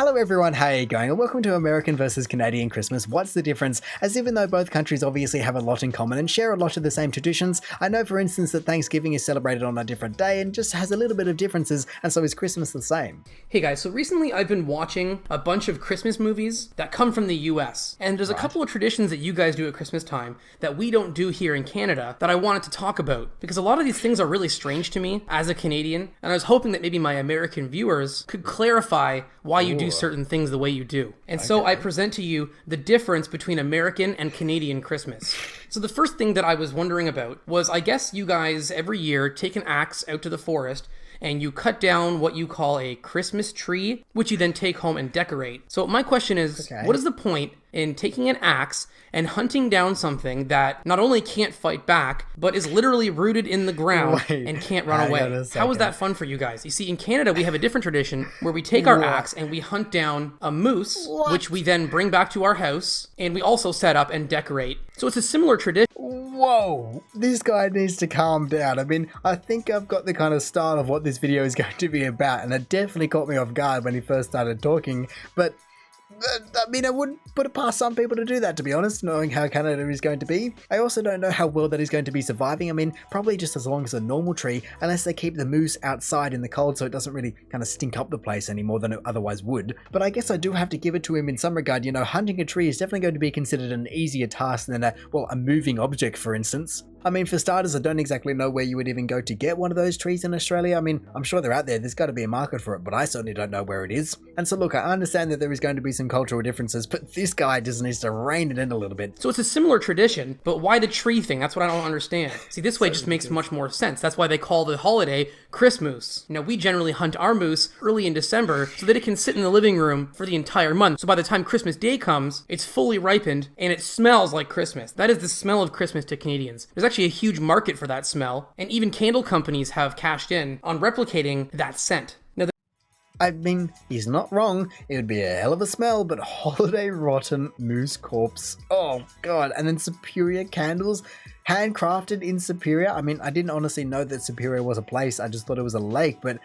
Hello everyone, how are you going? And welcome to American versus Canadian Christmas. What's the difference? As even though both countries obviously have a lot in common and share a lot of the same traditions, I know for instance that Thanksgiving is celebrated on a different day and just has a little bit of differences, and so is Christmas the same. Hey guys, so recently I've been watching a bunch of Christmas movies that come from the US, and there's a couple of traditions that you guys do at Christmas time that we don't do here in Canada that I wanted to talk about, because a lot of these things are really strange to me as a Canadian, and I was hoping that maybe my American viewers could clarify why you do certain things the way you do. And so I present to you the difference between American and Canadian Christmas. So the first thing that I was wondering about was, I guess you guys every year take an axe out to the forest and you cut down what you call a Christmas tree, which you then take home and decorate. So my question is, what is the point in taking an axe and hunting down something that not only can't fight back, but is literally rooted in the ground and can't run away? How is that fun for you guys? You see, in Canada, we have a different tradition where we take our axe and we hunt down a moose, which we then bring back to our house, and we also set up and decorate. So it's a similar tradition. Whoa, this guy needs to calm down. I mean, I think I've got the kind of style of what this video is going to be about, and it definitely caught me off guard when he first started talking, but I mean, I wouldn't put it past some people to do that, to be honest, knowing how Canada is going to be. I also don't know how well that is going to be surviving. I mean, probably just as long as a normal tree, unless they keep the moose outside in the cold so it doesn't really kind of stink up the place any more than it otherwise would. But I guess I do have to give it to him in some regard. You know, hunting a tree is definitely going to be considered an easier task than a moving object, for instance. I mean, for starters, I don't exactly know where you would even go to get one of those trees in Australia. I mean, I'm sure they're out there. There's got to be a market for it, but I certainly don't know where it is. And so look, I understand that there is going to be some cultural differences, but this guy just needs to rein it in a little bit. So it's a similar tradition, but why the tree thing? That's what I don't understand. See, this way just makes much more sense. That's why they call the holiday Christmas. Now, we generally hunt our moose early in December so that it can sit in the living room for the entire month. So by the time Christmas Day comes, it's fully ripened and it smells like Christmas. That is the smell of Christmas to Canadians. There's actually a huge market for that smell, and even candle companies have cashed in on replicating that scent. Now, I mean, he's not wrong. It would be a hell of a smell, but holiday rotten moose corpse. Oh god. And then Superior candles, handcrafted in Superior. I mean, I didn't honestly know that Superior was a place. I just thought it was a lake, but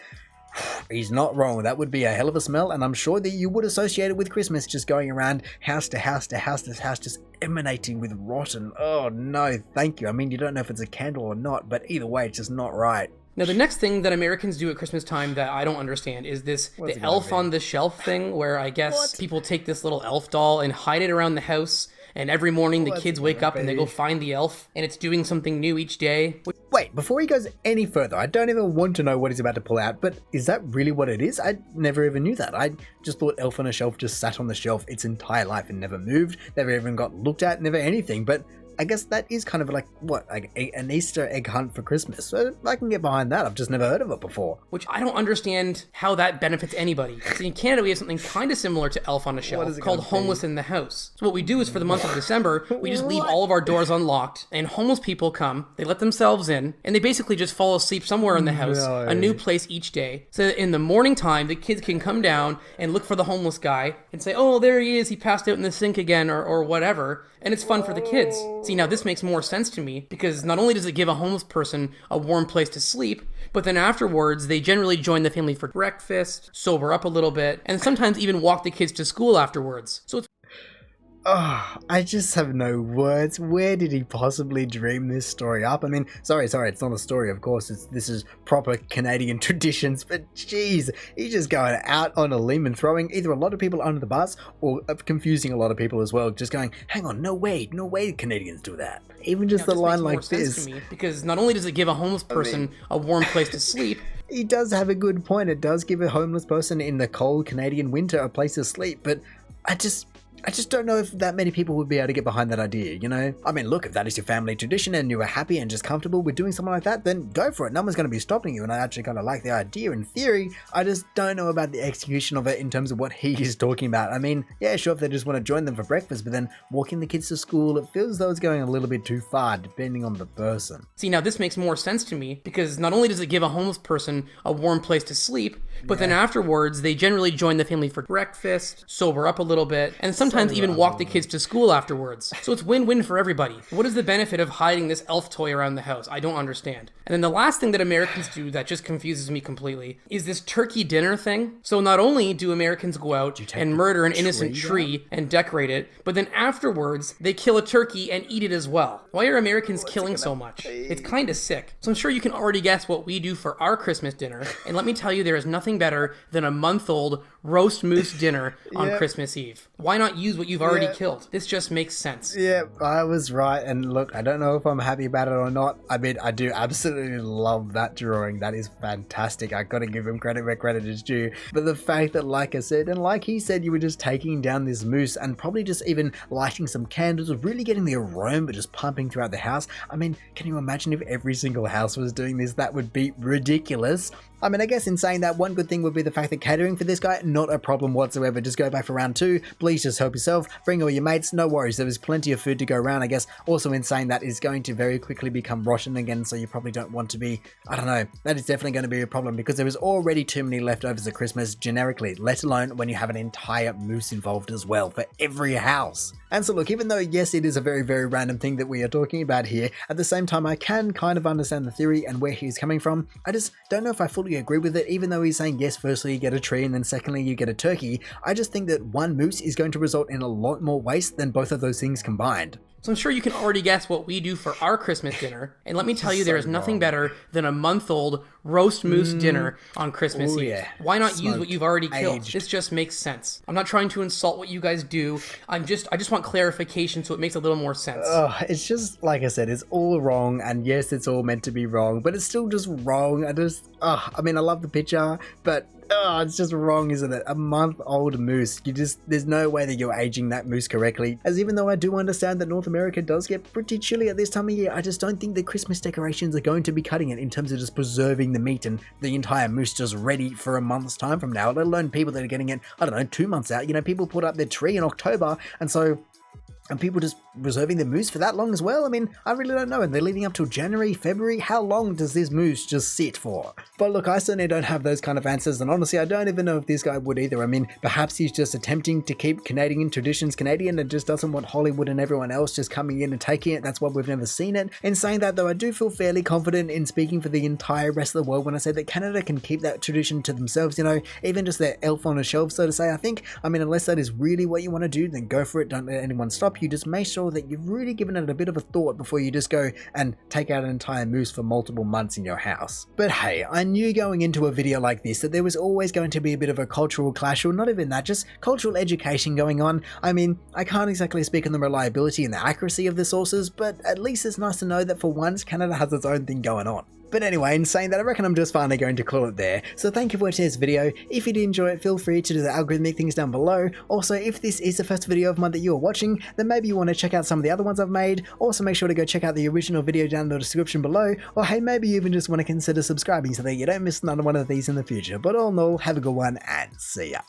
he's not wrong. That would be a hell of a smell, and I'm sure that you would associate it with Christmas, just going around house to house to house to house, just emanating with rotten. Oh no, thank you. I mean, you don't know if it's a candle or not, but either way, it's just not right. Now, the next thing that Americans do at Christmas time that I don't understand is the elf on the shelf thing, where I guess people take this little elf doll and hide it around the house, and every morning the kids wake up and they go find the elf, and it's doing something new each day. Wait, before he goes any further, I don't even want to know what he's about to pull out, but is that really what it is? I never even knew that. I just thought elf on a shelf just sat on the shelf its entire life and never moved, never even got looked at, never anything, but I guess that is kind of like, an Easter egg hunt for Christmas. So I can get behind that. I've just never heard of it before. Which I don't understand how that benefits anybody. See, in Canada, we have something kind of similar to Elf on a Shelf called Homeless in the House. So what we do is, for the month of December, we just leave all of our doors unlocked, and homeless people come, they let themselves in, and they basically just fall asleep somewhere in the house, a new place each day. So that in the morning time, the kids can come down and look for the homeless guy and say, oh, there he is, he passed out in the sink again, or whatever. And it's fun for the kids. See, now this makes more sense to me, because not only does it give a homeless person a warm place to sleep, but then afterwards they generally join the family for breakfast, sober up a little bit, and sometimes even walk the kids to school afterwards. So it's I just have no words. Where did he possibly dream this story up? I mean, sorry, it's not a story, of course. This is proper Canadian traditions, but jeez, he's just going out on a limb and throwing either a lot of people under the bus or confusing a lot of people as well. Just going, hang on, no way Canadians do that. Even just the line like this. To me, because not only does it give a homeless person a warm place to sleep, he does have a good point. It does give a homeless person in the cold Canadian winter a place to sleep, but I just don't know if that many people would be able to get behind that idea, you know? I mean, look, if that is your family tradition and you are happy and just comfortable with doing something like that, then go for it. No one's going to be stopping you, and I actually kind of like the idea in theory. I just don't know about the execution of it in terms of what he is talking about. I mean, yeah, sure, if they just want to join them for breakfast, but then walking the kids to school, it feels as though it's going a little bit too far, depending on the person. See, now this makes more sense to me, because not only does it give a homeless person a warm place to sleep, but then afterwards they generally join the family for breakfast, sober up a little bit, and some sometimes even walk the kids to school afterwards. So it's win-win for everybody. What is the benefit of hiding this elf toy around the house? I don't understand. And then the last thing that Americans do that just confuses me completely is this turkey dinner thing. So not only do Americans go out and murder an innocent tree and decorate it, but then afterwards they kill a turkey and eat it as well. Why are Americans killing so much? It's kind of sick. So I'm sure you can already guess what we do for our Christmas dinner. And let me tell you, there is nothing better than a month-old roast moose dinner on Christmas Eve. Why not use what you've already killed? This just makes sense. Yeah, I was right. And look, I don't know if I'm happy about it or not. I mean, I do absolutely love that drawing. That is fantastic. I gotta give him credit where credit is due. But the fact that, like I said, and like he said, you were just taking down this moose and probably just even lighting some candles, really getting the aroma just pumping throughout the house. I mean, can you imagine if every single house was doing this? That would be ridiculous. I mean, I guess in saying that, one good thing would be the fact that catering for this guy, not a problem whatsoever. Just go back for round 2. Please just help yourself. Bring all your mates. No worries. There was plenty of food to go around. I guess also in saying that is going to very quickly become rotten again. So you probably don't want to be, I don't know. That is definitely going to be a problem because there was already too many leftovers at Christmas generically, let alone when you have an entire moose involved as well for every house. And so look, even though yes, it is a very, very random thing that we are talking about here, at the same time, I can kind of understand the theory and where he's coming from. I just don't know if I fully agree with it, even though he's saying, yes, firstly, you get a tree and then secondly, you get a turkey. I just think that one moose is going to result in a lot more waste than both of those things combined. So I'm sure you can already guess what we do for our Christmas dinner. And let me tell you, there is nothing better than a month-old roast moose dinner on Christmas Eve. Yeah. Why not use what you've already killed? Aged. This just makes sense. I'm not trying to insult what you guys do. I just want clarification so it makes a little more sense. It's just, like I said, it's all wrong. And yes, it's all meant to be wrong, but it's still just wrong. I mean, I love the picture, but it's just wrong, isn't it? A month-old moose. There's no way that you're aging that moose correctly. As even though I do understand that North America does get pretty chilly at this time of year, I just don't think the Christmas decorations are going to be cutting it in terms of just preserving the meat and the entire moose just ready for a month's time from now, let alone people that are getting it, I don't know, 2 months out. You know, people put up their tree in October, and people just reserving the moose for that long as well? I mean, I really don't know. And they're leading up till January, February. How long does this moose just sit for? But look, I certainly don't have those kind of answers. And honestly, I don't even know if this guy would either. I mean, perhaps he's just attempting to keep Canadian traditions Canadian and just doesn't want Hollywood and everyone else just coming in and taking it. That's why we've never seen it. In saying that, though, I do feel fairly confident in speaking for the entire rest of the world when I say that Canada can keep that tradition to themselves. You know, even just their elf on a shelf, so to say. I think, I mean, unless that is really what you want to do, then go for it. Don't let anyone stop you. Just make sure that you've really given it a bit of a thought before you just go and take out an entire moose for multiple months in your house. But hey, I knew going into a video like this that there was always going to be a bit of a cultural clash, or not even that, just cultural education going on. I mean, I can't exactly speak on the reliability and the accuracy of the sources, but at least it's nice to know that for once Canada has its own thing going on. But anyway, in saying that, I reckon I'm just finally going to call it there. So thank you for watching this video. If you did enjoy it, feel free to do the algorithmic things down below. Also, if this is the first video of mine that you are watching, then maybe you want to check out some of the other ones I've made. Also, make sure to go check out the original video down in the description below. Or hey, maybe you even just want to consider subscribing so that you don't miss another one of these in the future. But all in all, have a good one and see ya.